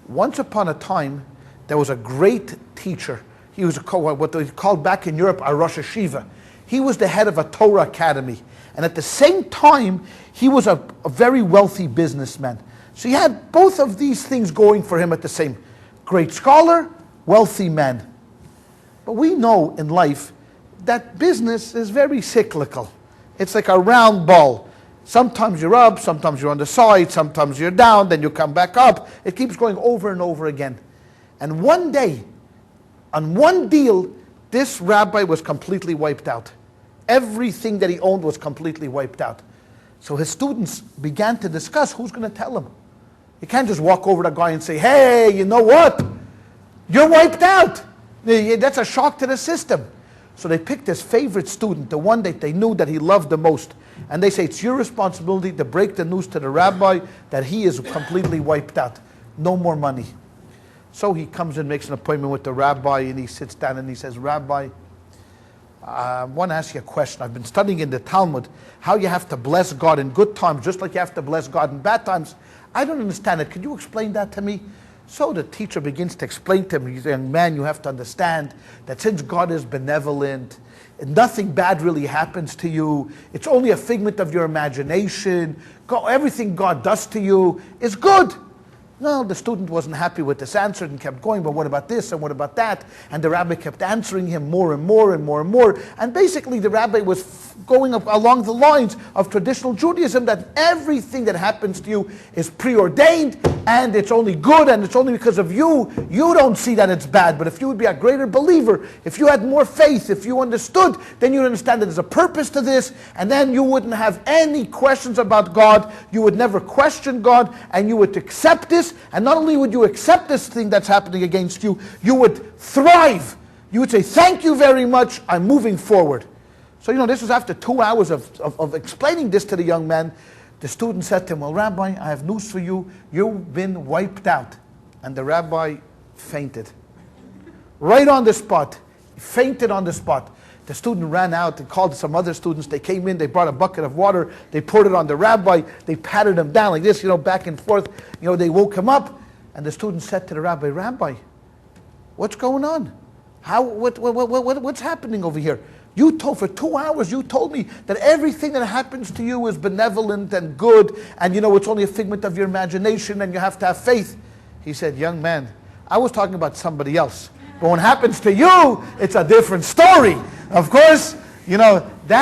Once upon a time, there was a great teacher. He was what they called back in Europe a Rosh Hashiva. He was the head of a Torah academy. And at the same time, he was a very wealthy businessman. So he had both of these things going for him at the same. Great scholar, wealthy man. But we know in life that business is very cyclical. It's like a round ball. Sometimes you're up, sometimes you're on the side, sometimes you're down, then you come back up. It keeps going over and over again. And one day, on one deal, this rabbi was completely wiped out. Everything that he owned was completely wiped out. So his students began to discuss who's going to tell him. You can't just walk over to the guy and say, hey, you know what? You're wiped out. That's a shock to the system. So they picked his favorite student, the one that they knew that he loved the most. And they say, it's your responsibility to break the news to the rabbi that he is completely wiped out. No more money. So he comes and makes an appointment with the rabbi, and he sits down and he says, Rabbi, I want to ask you a question. I've been studying in the Talmud how you have to bless God in good times just like you have to bless God in bad times. I don't understand it. Could you explain that to me? So the teacher begins to explain to him, he's a young man, you have to understand that since God is benevolent, nothing bad really happens to you. It's only a figment of your imagination. Everything God does to you is good. No, the student wasn't happy with this answer and kept going, but what about this and what about that? And the rabbi kept answering him more and more and more and more. And basically the rabbi was going up along the lines of traditional Judaism, that everything that happens to you is preordained and it's only good and it's only because of you. You don't see that it's bad, but if you would be a greater believer, if you had more faith, if you understood, then you'd understand that there's a purpose to this, and then you wouldn't have any questions about God. You would never question God, and you would accept this. And not only would you accept this thing that's happening against you, you would thrive. You would say, thank you very much, I'm moving forward. So, this was after 2 hours of explaining this to the young man. The student said to him, well, Rabbi, I have news for you. You've been wiped out. And the rabbi fainted. Right on the spot. He fainted on the spot. The student ran out and called some other students. They came in, they brought a bucket of water, they poured it on the rabbi, they patted him down like this, back and forth. They woke him up, and the student said to the rabbi, Rabbi, what's going on? What's happening over here? For 2 hours, you told me that everything that happens to you is benevolent and good, and it's only a figment of your imagination, and you have to have faith. He said, young man, I was talking about somebody else. But when it happens to you, it's a different story. Of course, that